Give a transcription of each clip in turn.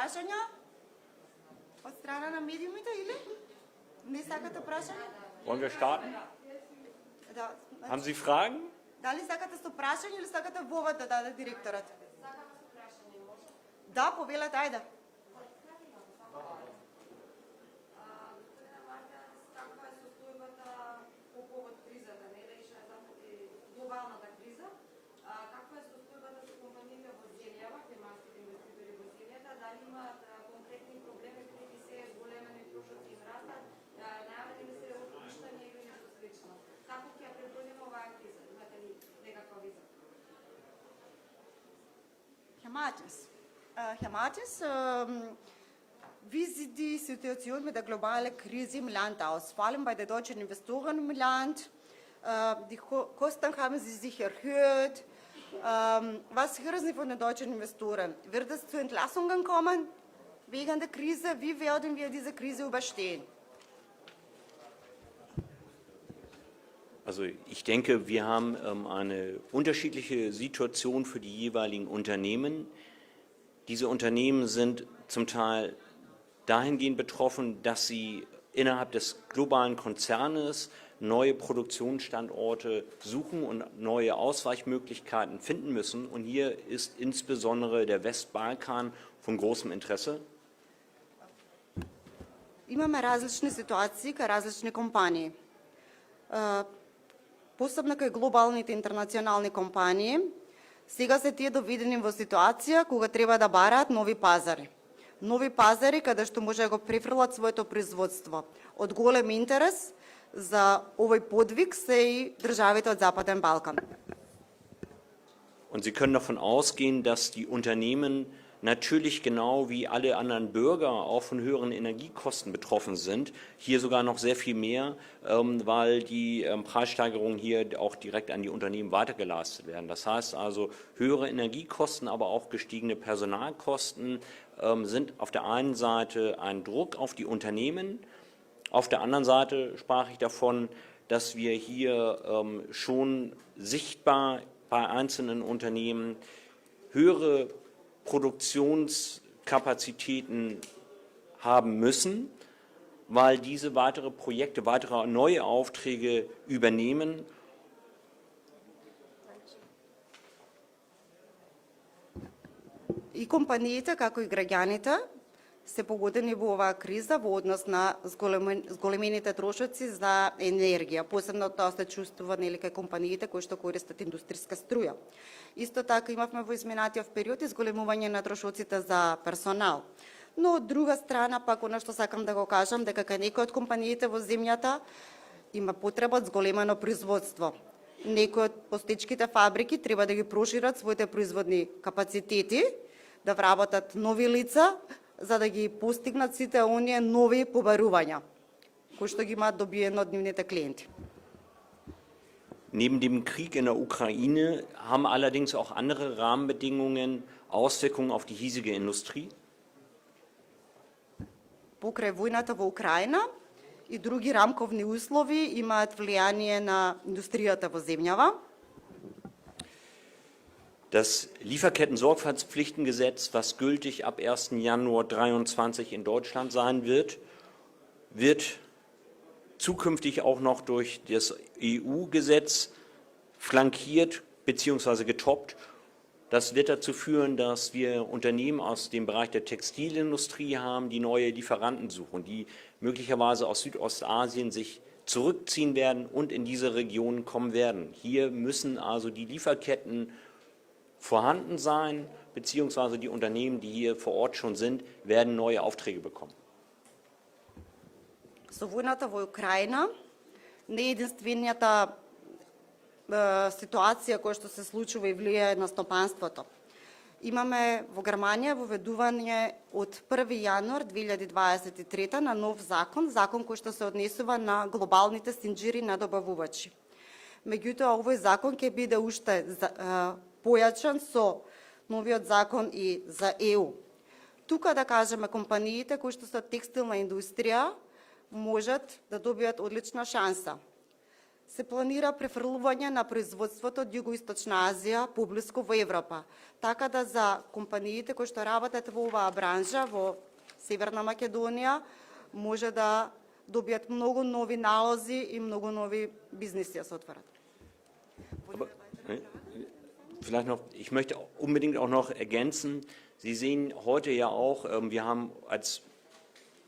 прашања од страна на медиумите или? Не сакате прашање? Wollen wir starten? Да. Haben Sie Fragen? Дали сакате со прашање или сакате вовод да даде директорот? Да, повелете, ајде. Глобалната криза, каква е состојбата со компаниите во земјава, климатските инвеститори во земјата, дали имаат конкретни проблеми преди се зголемени трошоци и растат, најавени ли се отпуштање или нешто слично? Како ќе ја пребродиме оваа криза? Имате ли некаква виза? Herr Matis, wie sieht die Situation mit der globalen Krise im Land aus? Vor allem bei den deutschen Investoren im Land. Die Kosten haben sie sich erhöht. Was hören Sie von den deutschen Investoren? Wird es zu Entlassungen kommen wegen der Krise? Wie werden wir diese Krise überstehen? Also ich denke, wir haben eine unterschiedliche Situation für die jeweiligen Unternehmen. Diese Unternehmen sind zum Teil dahingehend betroffen, dass sie innerhalb des globalen Konzernes neue Produktionsstandorte suchen und neue Ausweichmöglichkeiten finden müssen. Und hier ist insbesondere der Westbalkan von großem Interesse. Имаме различни ситуации кај различни компании. Посебно кај глобалните интернационални компании, сега се тие доведени во ситуација кога треба да бараат нови пазари. Нови пазари каде што може да го префрлат своето производство. Од голем интерес за овој подвиг се и државите од Западен Балкан. Und Sie können davon ausgehen, dass die Unternehmen natürlich genau wie alle anderen Bürger auch von höheren Energiekosten betroffen sind. Hier sogar noch sehr viel mehr, weil die Preissteigerungen hier auch direkt an die Unternehmen weitergeleistet werden. Das heißt also, höhere Energiekosten, aber auch gestiegene Personalkosten sind auf der einen Seite ein Druck auf die Unternehmen. Auf der anderen Seite sprach ich davon, dass wir hier schon sichtbar bei einzelnen Unternehmen höhere Produktionskapazitäten haben müssen, weil diese weitere Projekte, weitere neue Aufträge übernehmen. И компаниите, како и граѓаните, се погодени во оваа криза во однос на зголемените трошоци за енергија. Посебно тоа се чувствува нели кај компаниите кои што користат индустријска струја. Исто така имавме во изминатиот период изголемување на трошоците за персонал. Но од друга страна пак она што сакам да го кажам дека кај некои од компаниите во земјата има потреба од зголемено производство. Некои од постечките фабрики треба да ги прошират своите производни капацитети, да вработат нови лица, за да ги постигнат сите оние нови побарувања, кои што ги имаат добиено од нивните клиенти. Neben dem Krieg in der Ukraine haben allerdings auch andere Rahmenbedingungen Auswirkungen auf die hiesige Industrie. Покрај војната во Украина и други рамковни услови имаат влијание на индустријата во земјава. Das Lieferketten-Sorgfaltspflichtengesetz, was gültig ab 1. Januar 2023 in Deutschland sein wird, wird zukünftig auch noch durch das EU-Gesetz flankiert bzw. getoppt. Das wird dazu führen, dass wir Unternehmen aus dem Bereich der Textilindustrie haben, die neue Lieferanten suchen, die möglicherweise aus Südostasien sich zurückziehen werden und in diese Regionen kommen werden. Hier müssen also die Lieferketten vorhanden sein, beziehungsweise die Unternehmen, die hier vor Ort schon sind, werden neue Aufträge bekommen. Со војната во Украина не е единственијата ситуација која што се случува и влијае на стопанството. Имаме во Германија воведување од 1. јануар 2023 на нов закон кој што се однесува на глобалните синџири на добавувачи. Меѓутоа, овој закон ќе биде уште појачан со новиот закон и за ЕУ. Тука да кажеме компаниите кои што се текстилна индустрија можат да добијат одлична шанса. се планира префрлување на производството од Југоисточна Азија поблиску во Европа. Така да за компаниите кои што работат во оваа бранжа во Северна Македонија може да добијат многу нови налози и многу нови бизнеси да се отворат. Vielleicht noch, ich möchte unbedingt auch noch ergänzen, Sie sehen heute ja auch, wir haben als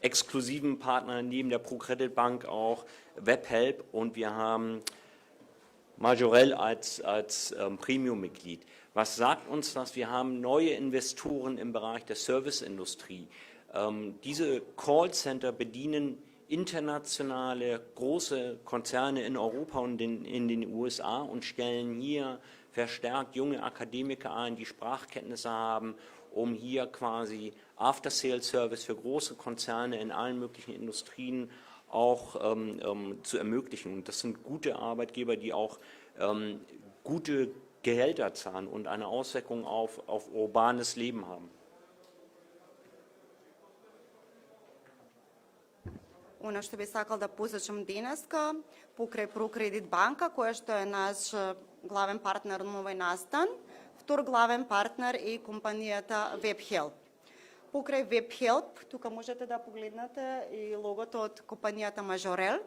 exklusiven Partner neben der ProCredit Bank auch WebHelp und wir haben Majorel als Premium-Mitglied. Was sagt uns das? Wir haben neue Investoren im Bereich der Serviceindustrie. Diese Callcenter bedienen internationale große Konzerne in Europa und in den USA und stellen hier verstärkt junge Akademiker ein, die Sprachkenntnisse haben, um hier quasi After-Sales-Service für große Konzerne in allen möglichen Industrien auch zu ermöglichen. Und das sind gute Arbeitgeber, die auch gute Gehälter zahlen und eine Auswirkung auf urbanes Leben haben. Она што би сакал да посочам денеска, покрај ProCredit банка, која што е наш главен партнер на овој настан, втор главен партнер е компанијата WebHelp. Покрај WebHelp, тука можете да погледнете и логото од компанијата Majorel.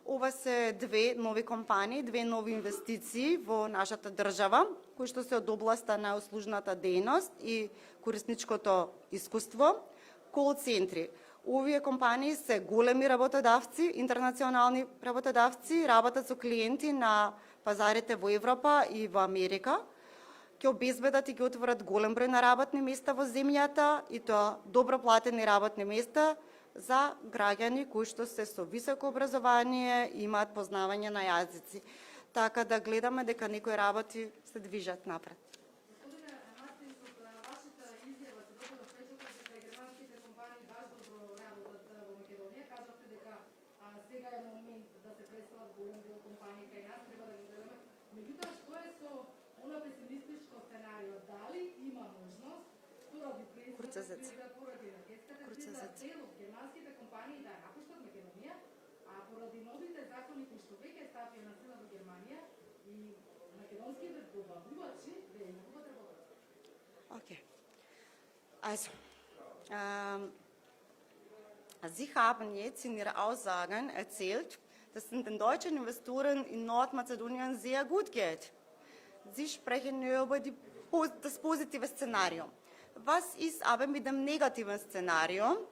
Ова се две нови компании, две нови инвестиции во нашата држава, кои што се од областа на услужната дејност и корисничкото искуство, кол-центри. Овие компании се големи работодавци, интернационални работодавци, работат со клиенти на пазарите во Европа и во Америка, ќе обезбедат и ќе отворат голем број на работни места во земјата и тоа добро платени работни места за граѓани кои што се со високо образование и имаат познавање на јазици. Така да гледаме дека некои работи се движат напред. Германските компании да напуштат Македонија, а поради новите закони кои што веќе стапија на сила во Германија и македонските добавувачи да им употребуваат. Okay. Also, Sie haben jetzt in Ihrer Aussagen erzählt, dass es den deutschen Investoren in Nordmazedonien sehr gut geht. Sie sprechen nur über das positive Szenario. Was ist aber mit dem negativen Szenario?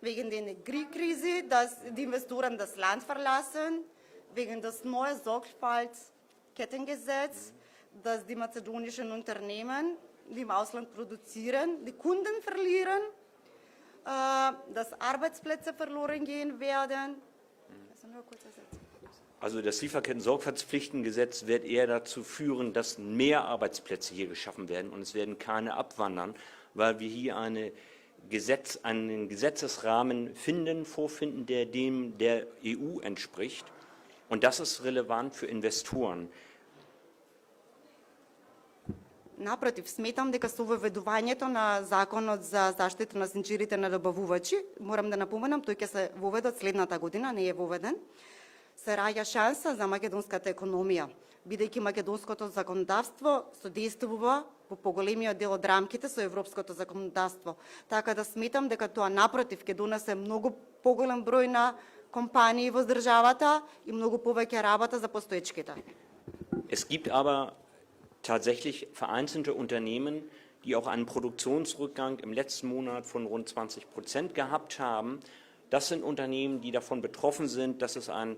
Wegen der Krise, dass die Investoren das Land verlassen, wegen des neuen Sorgfaltskettengesetzes, dass die mazedonischen Unternehmen, die im Ausland produzieren, die Kunden verlieren, dass Arbeitsplätze verloren gehen werden. Also nur kurzer Satz. Also das Lieferketten-Sorgfaltspflichtengesetz wird eher dazu führen, dass mehr Arbeitsplätze hier geschaffen werden und es werden keine abwandern, weil wir hier einen Gesetzesrahmen vorfinden, der dem der EU entspricht. Und das ist relevant für Investoren. Напротив, сметам дека со воведувањето на законот за заштита на синџирите на добавувачи, морам да напоменам, тој ќе се воведат следната година, не е воведен, се раѓа шанса за македонската економија, бидејќи македонското законодавство содействува во поголемиот дел од рамките со европското законодавство. Така да сметам дека тоа напротив ќе донесе многу поголем број на компании во државата и многу повеќе работа за постоечките. Es gibt aber tatsächlich vereinzelte Unternehmen, die auch einen Produktionsrückgang im letzten Monat von rund 20% gehabt haben. Das sind Unternehmen, die davon betroffen sind, dass es einen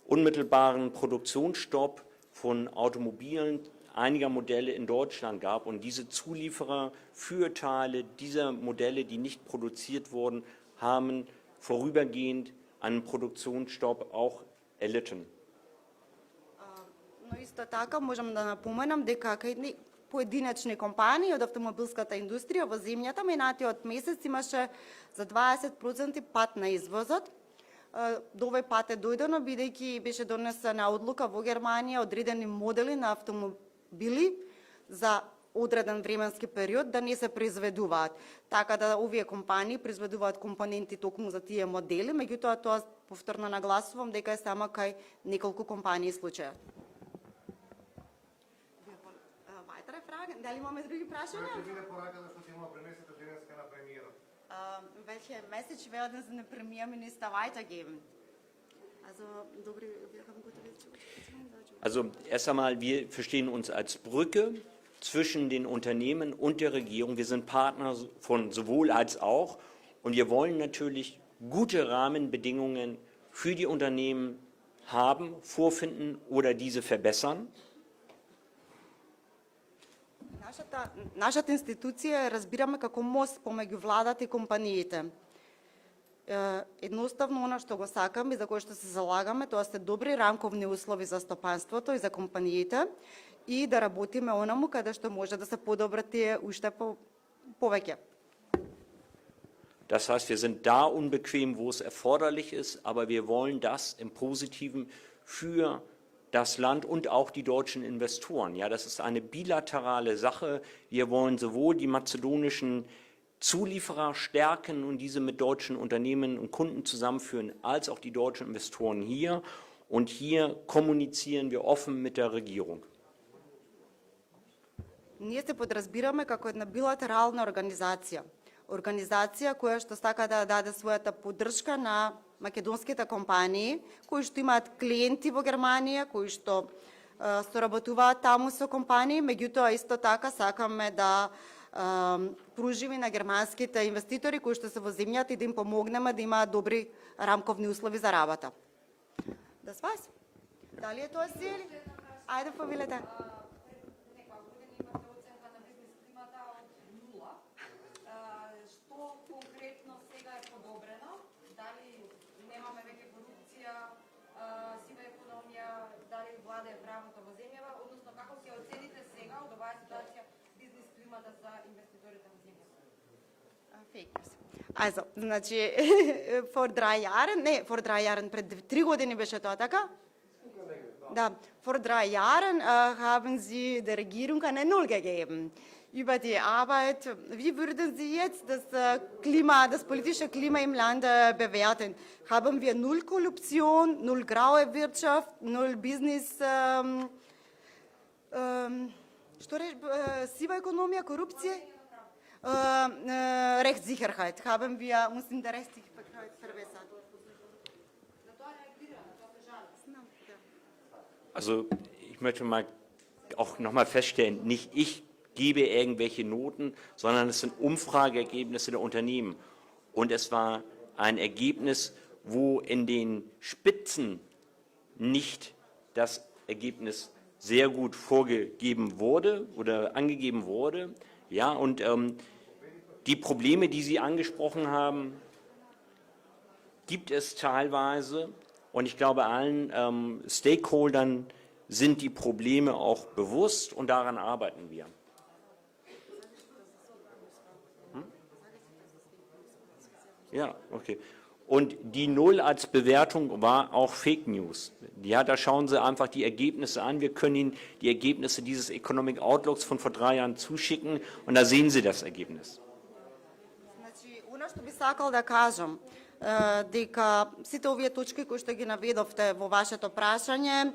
unmittelbaren Produktionsstopp von Automobilen einiger Modelle in Deutschland gab und diese Zulieferer für Teile dieser Modelle, die nicht produziert wurden, haben vorübergehend einen Produktionsstopp auch erlitten. Но исто така можам да напоменам дека кај поединечни компании од автомобилската индустрија во земјата минатиот месец имаше за 20% пат на извозот. До овој пат е дојдено бидејќи беше донесена одлука во Германија одредени модели на автомобили за одреден временски период да не се произведуваат. Така да овие компании произведуваат компоненти токму за тие модели, меѓутоа тоа повторно нагласувам дека е само кај неколку компании случаја. Weitere Fragen? Дали имаме други прашања? Welche Message werden Sie dem Premierminister weitergeben? Also, wir haben gute Also erst einmal, wir verstehen uns als Brücke zwischen den Unternehmen und der Regierung. Wir sind Partner von sowohl als auch und wir wollen natürlich gute Rahmenbedingungen für die Unternehmen haben, vorfinden oder diese verbessern. Нашата институција разбираме како мост помеѓу владата и компаниите. Едноставно, оно што го сакаме и за кое што се залагаме, тоа се добри рамковни услови за стопанството и за компаниите и да работиме онаму каде што може да се подобрат тие уште повеќе. Das heißt, wir sind da unbequem, wo es erforderlich ist, aber wir wollen das im Positiven für das Land und auch die deutschen Investoren. Ja, das ist eine bilaterale Sache. Wir wollen sowohl die mazedonischen Zulieferer stärken und diese mit deutschen Unternehmen und Kunden zusammenführen, als auch die deutschen Investoren hier. Und hier kommunizieren wir offen mit der Regierung. Ние се подразбираме како една билатерална организација. Организација која што сака да даде својата поддршка на македонските компании, кои што имаат клиенти во Германија, кои што соработуваат таму со компании, меѓутоа исто така сакаме да пружиме на германските инвеститори кои што се во земјата и да им помогнеме да имаат добри рамковни услови за работа. Das war's. Дали е тоа си? Ајде, повелете. Влада е правото во земјава, односно како ќе оцените сега од оваа ситуација бизнес климата за инвеститорите во земјата? Also, значи, vor 3 Jahren, pred 3 години беше тоа, така? Da, vor 3 Jahren haben Sie der Regierung eine Null gegeben. Über die Arbeit, wie würden Sie jetzt das politische Klima im Land bewerten? Haben wir null Korruption, null graue Wirtschaft, null Business, sive Ökonomie, Korruption? Rechtssicherheit. Haben wir uns in der Rechtssicherheit verbessert? Also ich möchte mal auch noch mal feststellen, nicht ich gebe irgendwelche Noten, sondern es sind Umfrageergebnisse der Unternehmen. Und es war ein Ergebnis, wo in den Spitzen nicht das Ergebnis sehr gut vorgegeben wurde oder angegeben wurde. Ja, und die Probleme, die Sie angesprochen haben, gibt es teilweise. Und ich glaube, allen Stakeholdern sind die Probleme auch bewusst und daran arbeiten wir. Ja, okay. Und die Null als Bewertung war auch Fake News. Ja, da schauen Sie einfach die Ergebnisse an. Wir können Ihnen die Ergebnisse dieses Economic Outlooks von vor 3 Jahren zuschicken und da sehen Sie das Ergebnis. Значи, оно што би сакал да кажам, дека сите овие точки кои што ги наведовте во вашето прашање,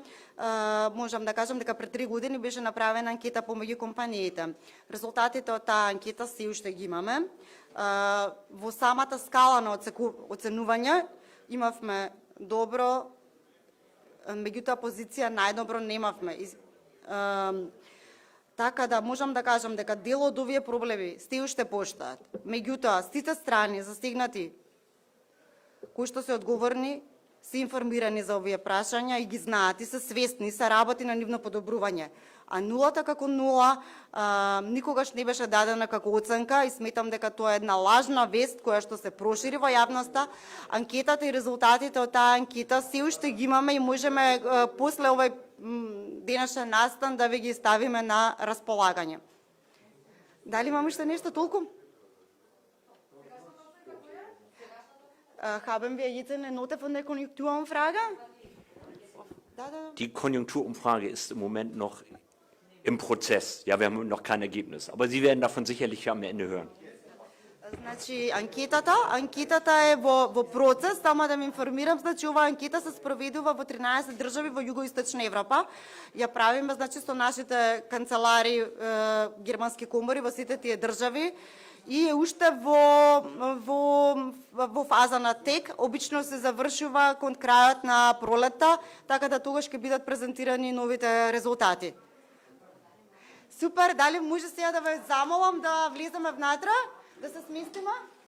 можам да кажам дека пред 3 години беше направена анкета помеѓу компаниите. Резултатите од таа анкета се уште ги имаме. Во самата скала на оценување имавме добро, меѓутоа позиција најдобро немавме. Така да можам да кажам дека дел од овие проблеми се уште постојат. Меѓутоа, сите страни застигнати кои што се одговорни, се информирани за овие прашања и ги знаат и се свесни, се работи на нивно подобрување. А нулата како нула никогаш не беше дадена како оценка и сметам дека тоа е една лажна вест која што се прошири во јавноста. Анкетата и резултатите од таа анкета се уште ги имаме и можеме после овој денешен настан да ви ги ставиме на располагање. Дали имаме уште нешто толку? Haben wir jetzt eine Note von der Konjunkturumfrage? Die Konjunkturumfrage ist im Moment noch im Prozess. Ja, wir haben noch kein Ergebnis, aber Sie werden davon sicherlich am Ende hören. Значи, анкетата е во процес, само да ме информирам, значи оваа анкета се спроведува во 13 држави во југоисточна Европа. Ја правиме, значи, со нашите канцелари, германски комори во сите тие држави и е уште во фаза на тек. Обично се завршува кон крајот на пролетта, така да тогаш ќе бидат презентирани новите резултати. Супер, дали може сега да ве замолам да влеземе внатре? Да се сместиме?